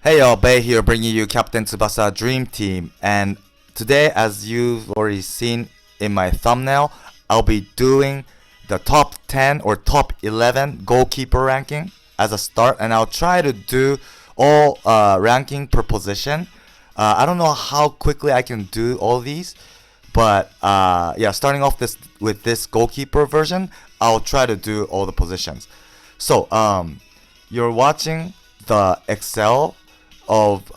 Hey y'all, Bay here bringing you Captain Tsubasa Dream Team, and today, as you've already seen in my thumbnail, I'll be doing the top 10 or top 11 goalkeeper ranking as a start, and I'll try to do all ranking per position. I don't know how quickly I can do all these, but yeah, starting off with this goalkeeper version, I'll try to do all the positions. So you're watching the Excel of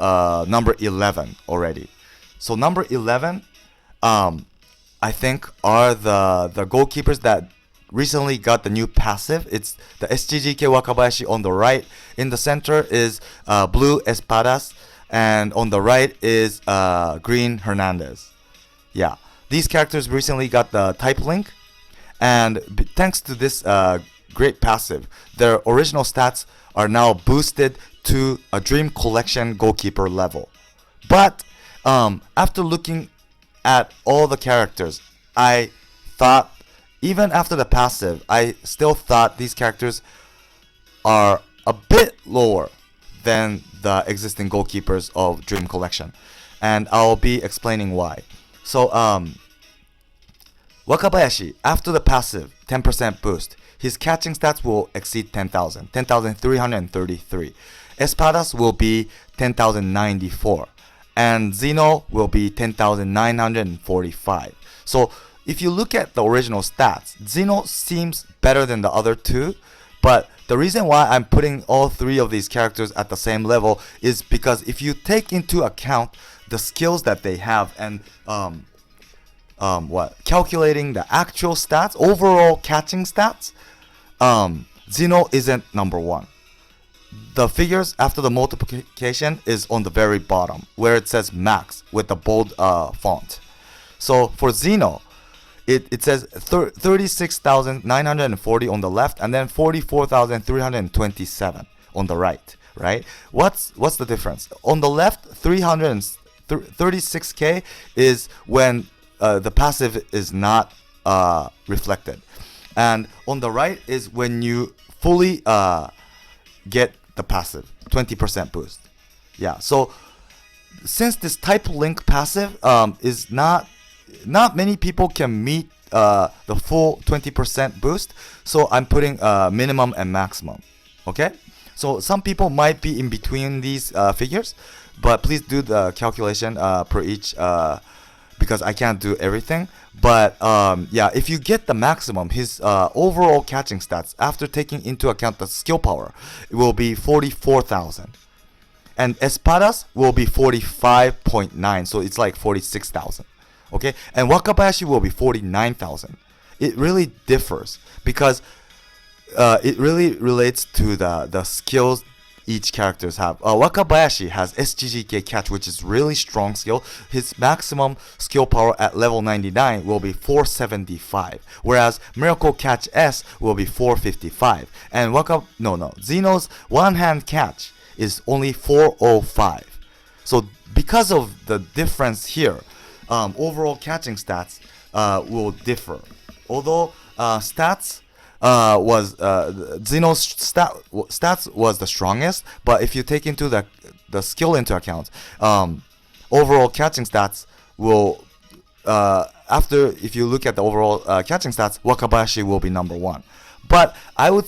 number 11 already. So number 11, I think are the goalkeepers that recently got the new passive. It's the SGGK Wakabayashi on the right. In the center is blue Espadas, and on the right is green Hernandez. Yeah, these characters recently got the type link, and thanks to this great passive, their original stats are now boosted to a Dream Collection goalkeeper level. But after looking at all the characters, I thought, even after the passive, I still thought these characters are a bit lower than the existing goalkeepers of Dream Collection, and I'll be explaining why. So Wakabayashi, after the passive 10% boost, his catching stats will exceed 10,000, 10,333. Espadas will be 10,094, and Zeno will be 10,945. So if you look at the original stats, Zeno seems better than the other two, but the reason why I'm putting all three of these characters at the same level is because if you take into account the skills that they have and calculating the actual stats, overall catching stats, Zeno isn't number one. The figures after the multiplication is on the very bottom, where it says max with the bold font. So for Zeno, it says 36,940 on the left, and then 44,327 on the right. Right? What's the difference? On the left, 36k is when the passive is not reflected, and on the right is when you fully get the passive 20% boost. Yeah, so since this type link passive is not many people can meet the full 20% boost, so I'm putting minimum and maximum. Okay, so some people might be in between these figures, but please do the calculation per each because I can't do everything. But yeah, if you get the maximum, his overall catching stats after taking into account the skill power, it will be 44,000, and Espadas will be 45.9, so it's like 46,000. Okay, and Wakabayashi will be 49,000. It really differs because it really relates to the skills each characters have. Wakabayashi has SGGK catch, which is really strong skill. His maximum skill power at level 99 will be 475, whereas Miracle Catch S will be 455, and Zeno's one-hand catch is only 405. So because of the difference here, overall catching stats will differ. Although stats was Zeno's stats was the strongest, but if you take into the skill into account, overall catching stats will if you look at the overall catching stats, Wakabayashi will be number one. But I would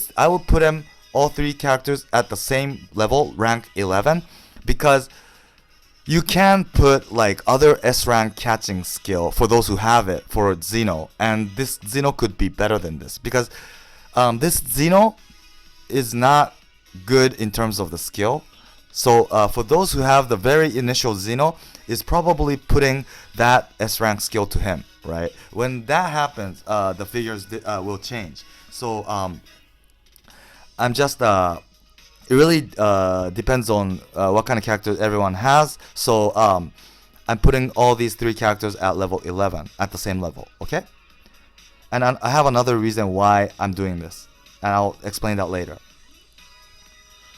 put him all three characters at the same level, rank 11, because you can put like other S rank catching skill for those who have it for Zeno, and this Zeno could be better than this because this Zeno is not good in terms of the skill. So for those who have the very initial Zeno, is probably putting that S rank skill to him, right? When that happens, the figures will change. So I'm just it really depends on what kind of characters everyone has. So I'm putting all these three characters at level 11 at the same level. Okay. And I have another reason why I'm doing this, and I'll explain that later.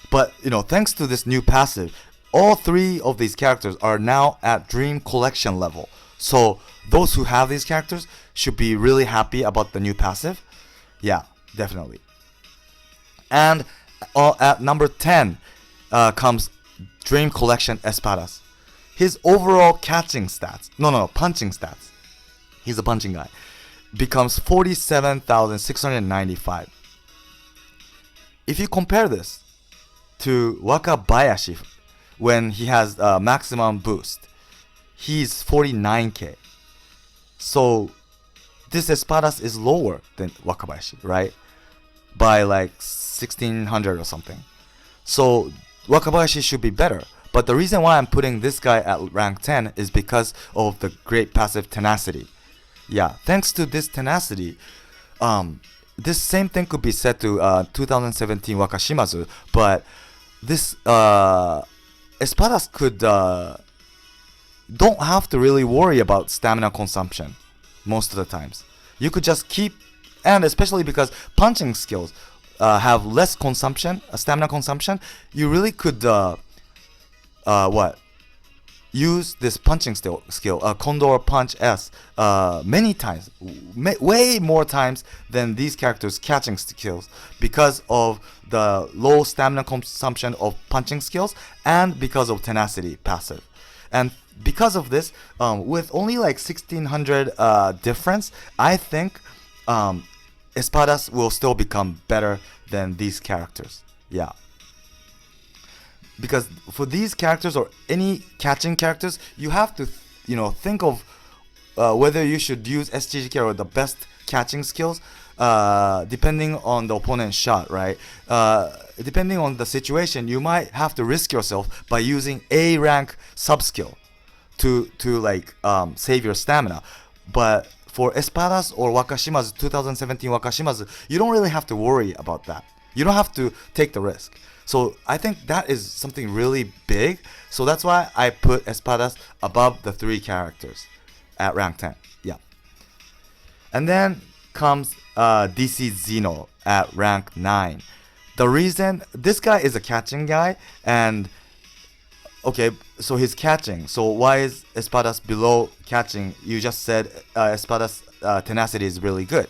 But thanks to this new passive, all three of these characters are now at Dream Collection level. So those who have these characters should be really happy about the new passive. Yeah, definitely. And at number 10 comes Dream Collection Espadas. His overall catching stats, punching stats, he's a punching guy, becomes 47,695. If you compare this to Wakabayashi, when he has maximum boost, he's 49k. So this Espadas is lower than Wakabayashi, right? By like 1600 or something. So Wakabayashi should be better. But the reason why I'm putting this guy at rank 10 is because of the great passive tenacity. Yeah, thanks to this tenacity, this same thing could be said to 2017 Wakashimazu, but this Espadas could don't have to really worry about stamina consumption most of the times. You could just keep, and especially because punching skills have less consumption, stamina consumption, you really could use this punching skill, Condor Punch S, many times, way more times than these characters' catching skills, because of the low stamina consumption of punching skills and because of tenacity passive. And because of this, with only like 1600 difference, I think Espadas will still become better than these characters. Yeah. Because for these characters or any catching characters, you have to, think of whether you should use SGGK or the best catching skills, depending on the opponent's shot, right? Depending on the situation, you might have to risk yourself by using A rank sub skill to save your stamina. But for Espadas or Wakashimazu, 2017 Wakashimazu, you don't really have to worry about that. You don't have to take the risk. So I think that is something really big. So that's why I put Espadas above the three characters at rank 10. Yeah. And then comes DC Zeno at rank 9. The reason, this guy is a catching guy, and okay, so he's catching. So why is Espadas below catching? You just said Espadas tenacity is really good.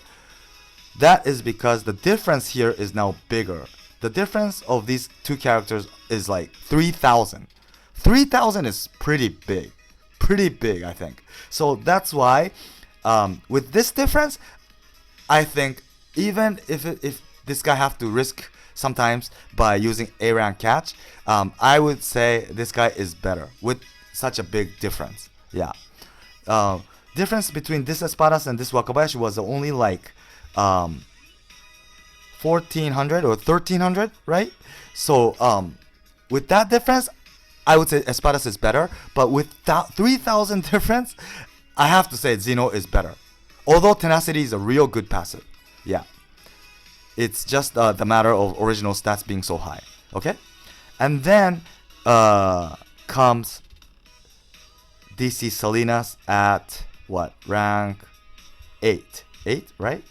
That is because the difference here is now bigger. The difference of these two characters is like 3,000. 3,000 is pretty big. Pretty big, I think. So that's why, with this difference, I think even if this guy have to risk sometimes by using A rank catch, I would say this guy is better with such a big difference. Yeah. Difference between this Espadas and this Wakabayashi was only like 1400 or 1300, right? So with that difference, I would say Espadas is better, but with that 3000 difference, I have to say Zeno is better. Although tenacity is a real good passive. Yeah. It's just the matter of original stats being so high. Okay? And then comes DC Salinas at what? Rank 8. 8, right?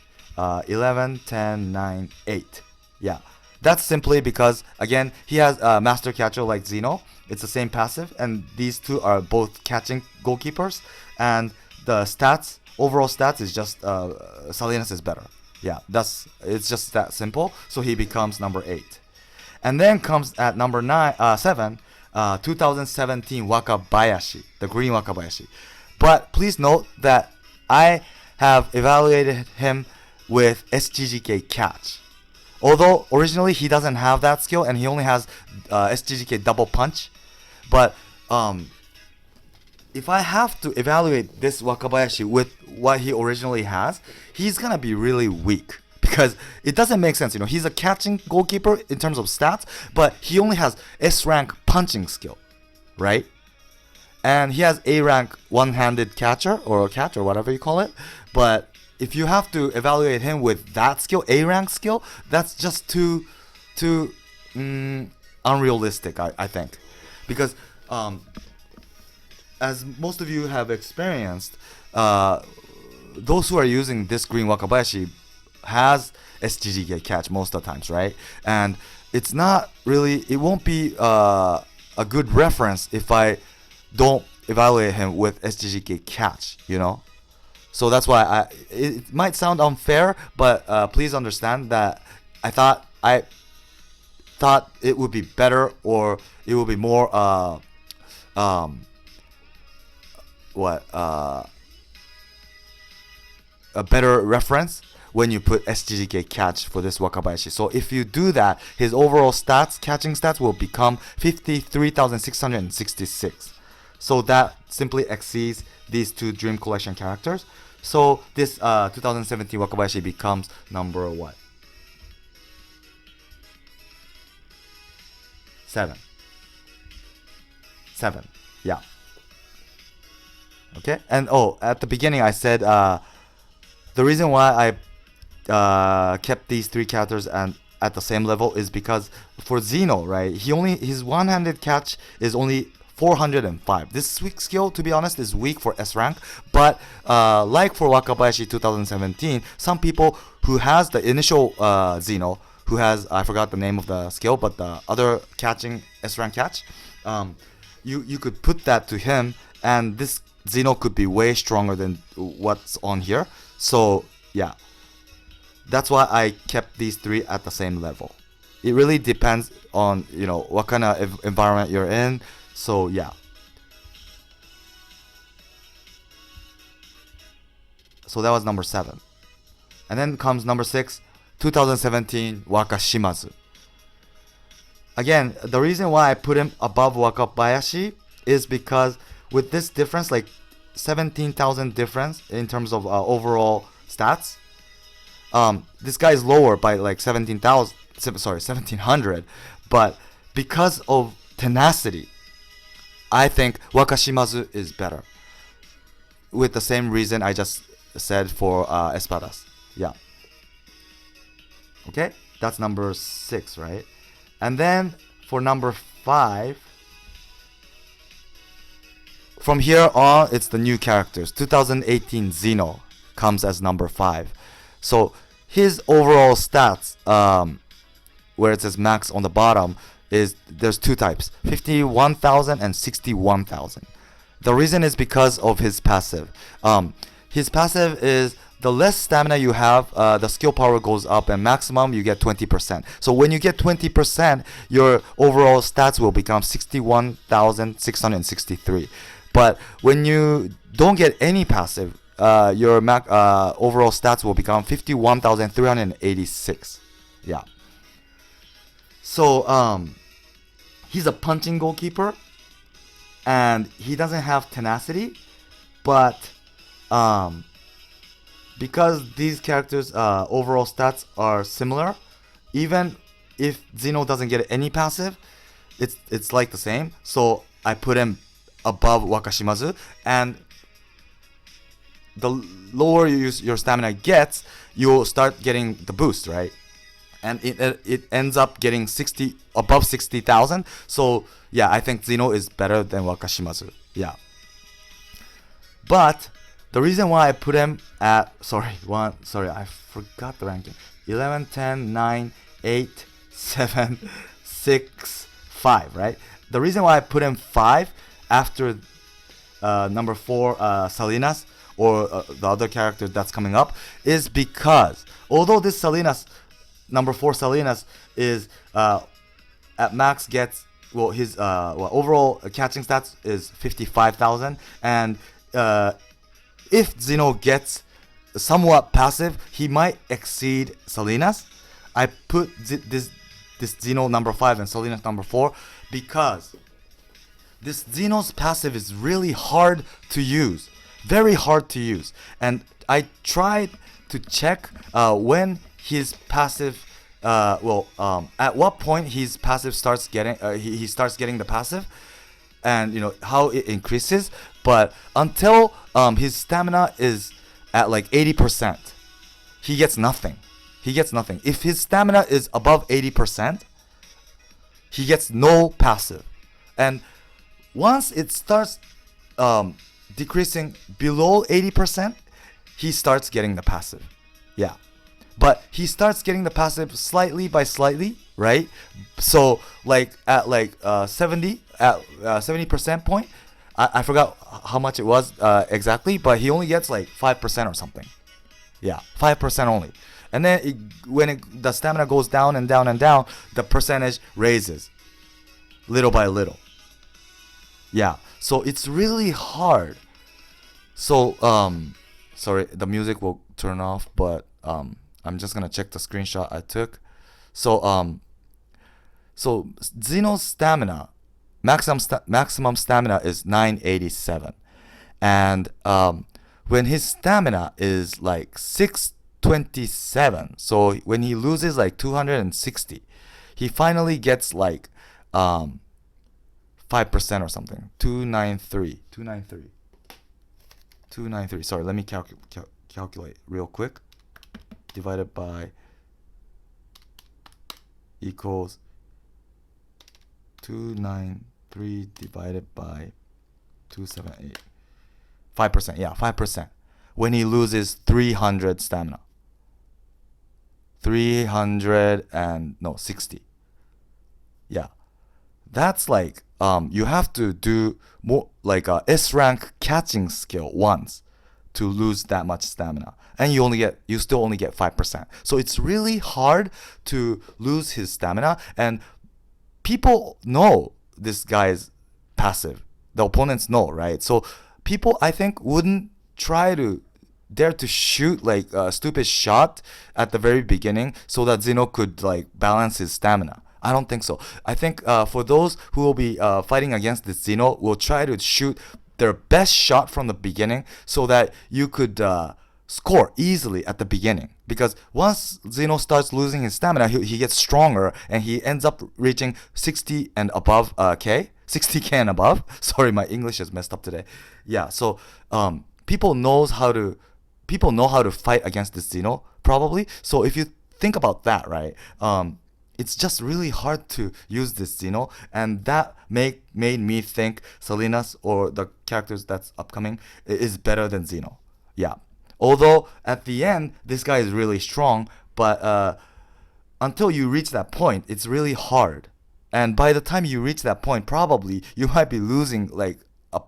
11, 10, 9, 8. Yeah. That's simply because, again, he has a master catcher like Zeno. It's the same passive, and these two are both catching goalkeepers. And the stats, overall stats, is just Salinas is better. Yeah, it's just that simple. So he becomes number 8. And then comes at number 7, 2017 Wakabayashi, the green Wakabayashi. But please note that I have evaluated him with SGGK catch. Although originally he doesn't have that skill and he only has SGGK double punch. But if I have to evaluate this Wakabayashi with what he originally has, he's gonna be really weak. Because it doesn't make sense, he's a catching goalkeeper in terms of stats, but he only has S rank punching skill, right? And he has A rank one-handed catcher or catch or whatever you call it. But if you have to evaluate him with that skill, A rank skill, that's just too unrealistic, I think. Because as most of you have experienced, those who are using this green Wakabayashi has SGGK catch most of the times, right? And it's not really, it won't be a good reference if I don't evaluate him with SGGK catch, So that's why it might sound unfair, but please understand that I thought I thought it would be better, or it would be more a better reference when you put SGGK catch for this Wakabayashi. So if you do that, his overall stats, catching stats, will become 53,666. So that simply exceeds these two Dream Collection characters. So this 2017 Wakabayashi becomes number what? 7. Yeah. Okay. And at the beginning I said the reason why I kept these three characters and at the same level is because for Xeno, right, his one-handed catch is only 405. This weak skill, to be honest, is weak for S rank, but like for Wakabayashi 2017, some people who has the initial Xeno, who has, I forgot the name of the skill, but the other catching S rank catch, you could put that to him, and this Xeno could be way stronger than what's on here. So yeah, that's why I kept these three at the same level. It really depends on, what kind of environment you're in. So yeah. So that was number 7. And then comes number 6, 2017 Wakashimazu. Again, the reason why I put him above Wakabayashi is because with this difference, like 17,000 difference in terms of overall stats, this guy is lower by like 1700, but because of tenacity, I think Wakashimazu is better, with the same reason I just said for Espadas. Yeah. Okay, that's number 6, right? And then for number 5, from here on, it's the new characters. 2018 Xeno comes as number 5. So his overall stats, where it says max on the bottom, there's two types, 51,000 and 61,000. The reason is because of his passive. His passive is the less stamina you have, the skill power goes up, and maximum you get 20%. So when you get 20%, your overall stats will become 61,663. But when you don't get any passive, your overall stats will become 51,386. Yeah. So he's a punching goalkeeper, and he doesn't have tenacity, but because these characters' overall stats are similar, even if Xeno doesn't get any passive, it's like the same. So I put him above Wakashimazu, and the lower your stamina gets, you'll start getting the boost, right? And it ends up getting above 60,000. So yeah, I think Xeno is better than Wakashimazu. Yeah. But the reason why I put him at I forgot the ranking. 11, 10, 9, 8, 7, 6, 5, right? The reason why I put him 5 after number 4 Salinas, or the other character that's coming up, is because although this Salinas, number 4 Salinas, is at max gets, his overall catching stats is 55,000, and if Xeno gets somewhat passive, he might exceed Salinas. I put this Xeno number 5 and Salinas number 4 because this Xeno's passive is really hard to use. Very hard to use. And I tried to check when his passive, at what point his passive starts getting, he starts getting the passive, and how it increases. But until his stamina is at like 80%, he gets nothing. If his stamina is above 80%, he gets no passive. And once it starts decreasing below 80%, he starts getting the passive. Yeah. But he starts getting the passive slightly by slightly, right? So like at 70% point, I forgot how much it was exactly, but he only gets like 5% or something. Yeah, 5% only. And then the stamina goes down and down and down, the percentage raises little by little. Yeah, so it's really hard. So sorry, the music will turn off, but I'm just gonna check the screenshot I took. So Xeno's stamina, maximum stamina is 987, and when his stamina is like 627, so when he loses like 260, he finally gets like 5% or something. 293. Sorry, let me calculate real quick. Divided by equals 293 divided by 278. 5%. Yeah, 5%. When he loses 300 stamina. 60. Yeah. That's like you have to do more like a S rank catching skill once to lose that much stamina, and you still only get 5%. So it's really hard to lose his stamina, and people know this guy's passive. The opponents know, right? So people, I think, wouldn't try to dare to shoot like a stupid shot at the very beginning so that Zeno could like balance his stamina. I don't think so. I think for those who will be fighting against this Zeno, will try to shoot their best shot from the beginning so that you could score easily at the beginning. Because once Zeno starts losing his stamina, he gets stronger and he ends up reaching 60 and above K. 60K and above. Sorry, my English is messed up today. Yeah, so people know how to fight against this Zeno, probably. So if you think about that, right, it's just really hard to use this Zeno, and that made me think Salinas or the characters that's upcoming is better than Zeno. Yeah. Although at the end this guy is really strong, but until you reach that point, it's really hard. And by the time you reach that point, probably you might be losing like a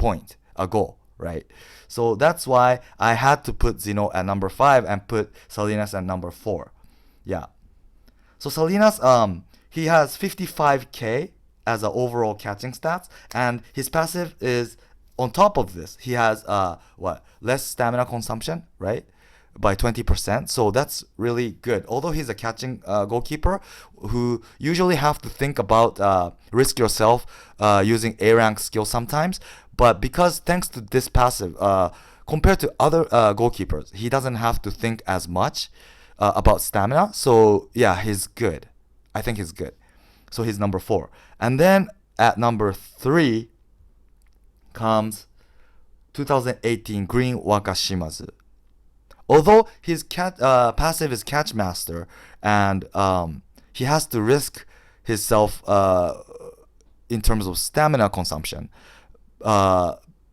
goal, right? So that's why I had to put Zeno at number 5 and put Salinas at number 4. Yeah. So Salinas, he has 55k as an overall catching stats, and his passive is on top of this. He has less stamina consumption, right, by 20%. So that's really good. Although he's a catching goalkeeper who usually have to think about risk yourself using A rank skill sometimes, but because thanks to this passive, compared to other goalkeepers, he doesn't have to think as much about stamina. So yeah, he's good. I think he's good. So he's number 4. And then at number 3 comes 2018 Green Wakashimazu. Although his passive is Catch Master, and he has to risk himself in terms of stamina consumption,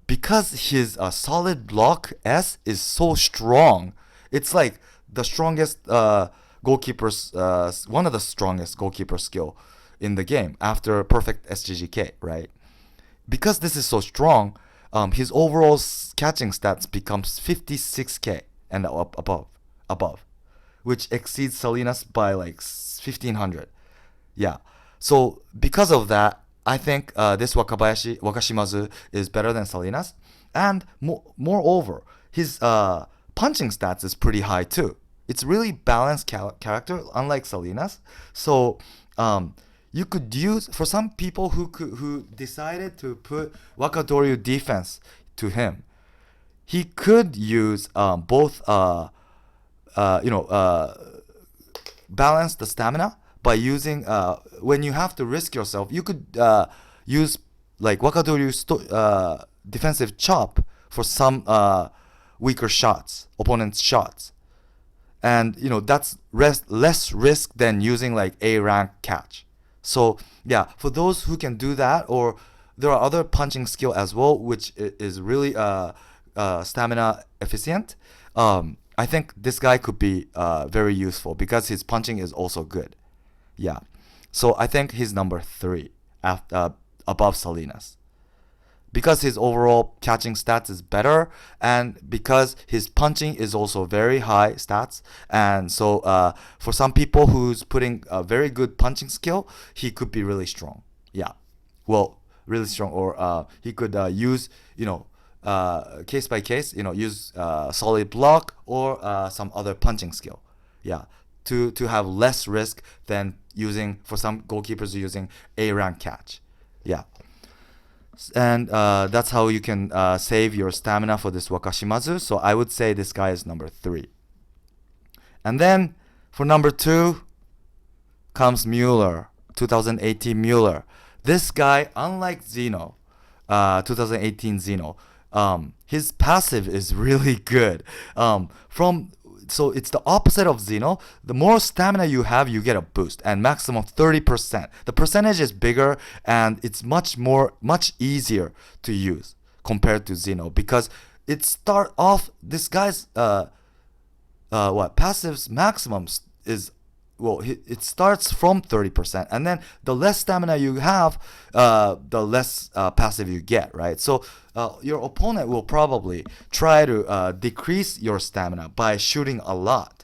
because his solid block S is so strong. It's like the strongest goalkeeper's one of the strongest goalkeeper skill in the game after perfect SGGK, right? Because this is so strong, his overall catching stats becomes 56k and above, which exceeds Salinas by like 1500. Yeah. So because of that, I think this Wakashimazu is better than Salinas, and moreover, his punching stats is pretty high too. It's really balanced character, unlike Salinas. So you could use, for some people who decided to put Wakadoryu defense to him, he could use both balance the stamina by using when you have to risk yourself, you could use like Wakadoryu's defensive chop for some weaker shots, opponent's shots. And that's less risk than using like A rank catch. So yeah, for those who can do that, or there are other punching skill as well, which is really stamina efficient. I think this guy could be very useful because his punching is also good. Yeah, so I think he's number 3 after above Salinas, because his overall catching stats is better, and because his punching is also very high stats. And so for some people who's putting a very good punching skill, he could be really strong. Yeah, well, really strong, or he could use, case by case, use solid block or some other punching skill. Yeah, to have less risk than using, for some goalkeepers, using A rank catch. Yeah. And that's how you can save your stamina for this Wakashimazu. So I would say this guy is number 3. And then for number 2 comes Mueller, 2018 Mueller. This guy, unlike Zeno, 2018 Zeno, his passive is really good. So it's the opposite of Zeno. The more stamina you have, you get a boost, and maximum 30%. The percentage is bigger, and it's much easier to use compared to Zeno, because it start off, this guy's passive's maximum is, it starts from 30%, and then the less stamina you have, the less passive you get, right? So your opponent will probably try to decrease your stamina by shooting a lot.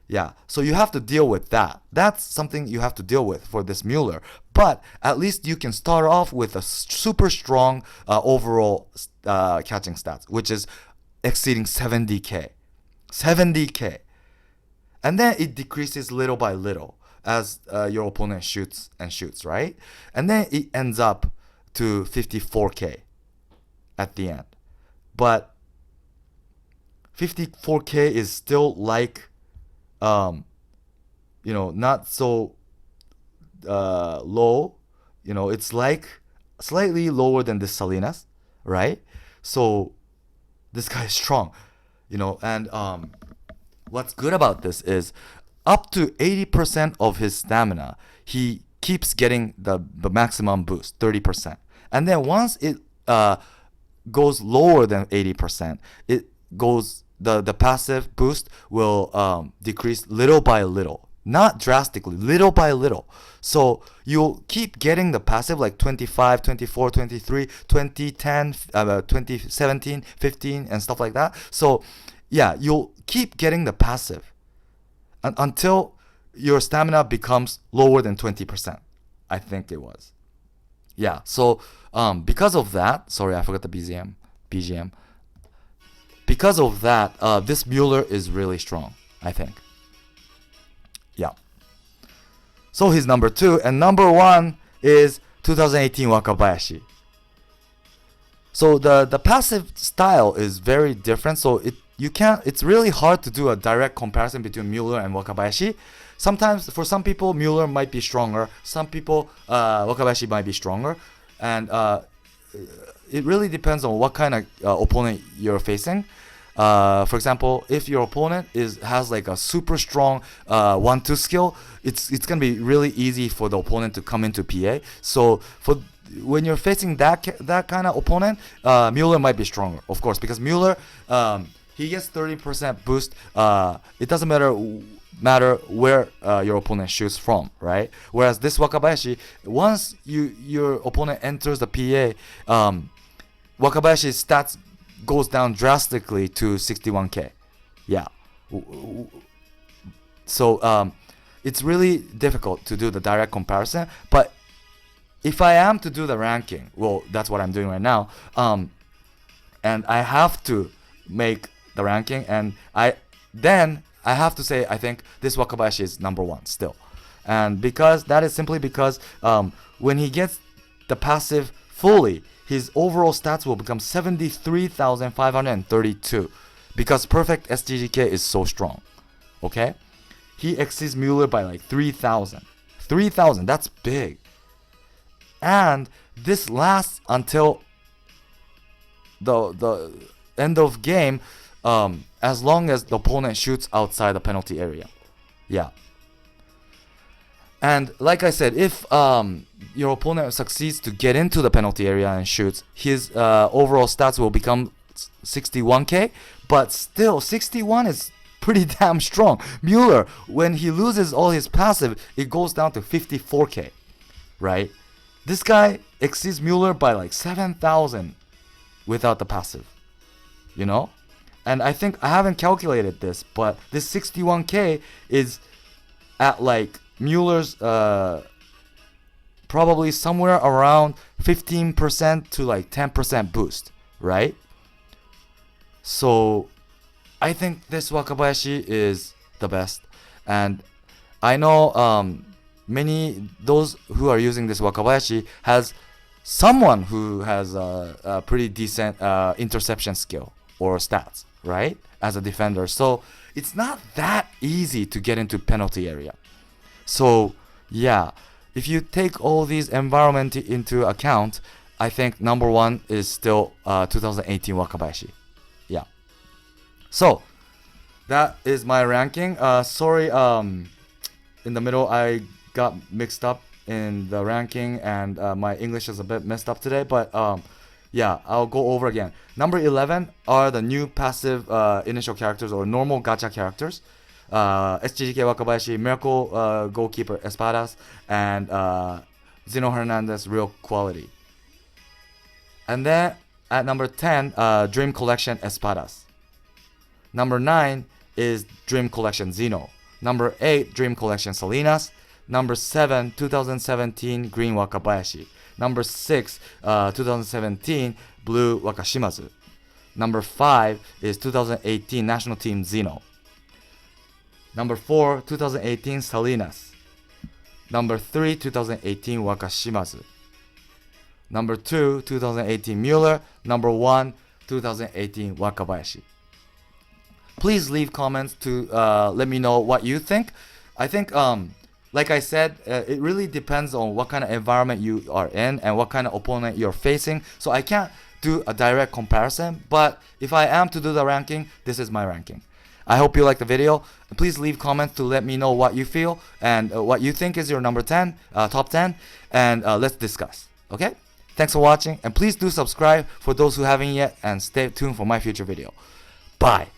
Yeah, so you have to deal with that. That's something you have to deal with for this Mueller. But at least you can start off with a super strong overall catching stats, which is exceeding 70k. 70k. And then it decreases little by little as your opponent shoots and shoots, right? And then it ends up to 54k at the end. But 54k is still like, not so low. It's like slightly lower than this Salinas, right? So this guy is strong, and what's good about this is up to 80% of his stamina, he keeps getting the maximum boost, 30%. And then once it goes lower than 80%, the passive boost will decrease little by little. Not drastically, little by little. So you'll keep getting the passive like 25, 24, 23, 2010, 2017, 15, and stuff like that. So yeah, you'll keep getting the passive until your stamina becomes lower than 20%. I think it was. Yeah, so because of that, sorry, I forgot the BGM. Because of that, this Mueller is really strong, I think. Yeah. So he's number 2, and number 1 is 2018 Wakabayashi. So the passive style is very different. So it's really hard to do a direct comparison between Mueller and Wakabayashi. Sometimes for some people Mueller might be stronger, some people Wakabayashi might be stronger, and it really depends on what kind of opponent you're facing. For example, if your opponent has like a super strong 1-2 skill, it's gonna be really easy for the opponent to come into PA. So when you're facing that kind of opponent, Mueller might be stronger, of course, because Mueller he gets 30% boost. It doesn't matter where your opponent shoots from, right? Whereas this Wakabayashi, once your opponent enters the PA, Wakabayashi's stats goes down drastically to 61k. Yeah. So it's really difficult to do the direct comparison. But if I am to do the ranking, well, that's what I'm doing right now. And I have to make the ranking, and I have to say I think this Wakabayashi is number 1 still. And because that is simply because when he gets the passive fully, his overall stats will become 73,532 because perfect SGGK is so strong. Okay? He exceeds Mueller by like 3,000. 3,000, that's big. And this lasts until the end of game, as long as the opponent shoots outside the penalty area. Yeah. And like I said, if your opponent succeeds to get into the penalty area and shoots, his overall stats will become 61k. But still, 61 is pretty damn strong. Mueller, when he loses all his passive, it goes down to 54k, right? This guy exceeds Mueller by like 7,000 without the passive, you know? And I think I haven't calculated this, but this 61k is at like Mueller's probably somewhere around 15% to like 10% boost, right? So I think this Wakabayashi is the best. And I know many those who are using this Wakabayashi has someone who has a pretty decent interception skill or stats, right? As a defender. So it's not that easy to get into penalty area. So yeah, if you take all these environment into account, I think number one is still 2018 Wakabayashi. Yeah. So that is my ranking. Sorry, in the middle I got mixed up in the ranking and my English is a bit messed up today. But yeah, I'll go over again. Number 11 are the new passive initial characters or normal gacha characters. SGK Wakabayashi, Miracle Goalkeeper Espadas, and Zeno Hernandez Real Quality. And then at number 10, Dream Collection Espadas. Number 9 is Dream Collection Zeno. Number 8, Dream Collection Salinas. Number 7, 2017 Green Wakabayashi. Number 6, 2017 Blue Wakashimazu. Number 5 is 2018 National Team Zeno. Number 4, 2018 Salinas. Number 3, 2018 Wakashimazu. Number 2, 2018 Mueller. Number 1, 2018 Wakabayashi. Please leave comments to let me know what you think. I think, like I said, it really depends on what kind of environment you are in and what kind of opponent you're facing. So I can't do a direct comparison, but if I am to do the ranking, this is my ranking. I hope you like the video. Please leave comments to let me know what you feel and what you think is your number 10, top 10, and let's discuss. Okay? Thanks for watching, and please do subscribe for those who haven't yet, and stay tuned for my future video. Bye.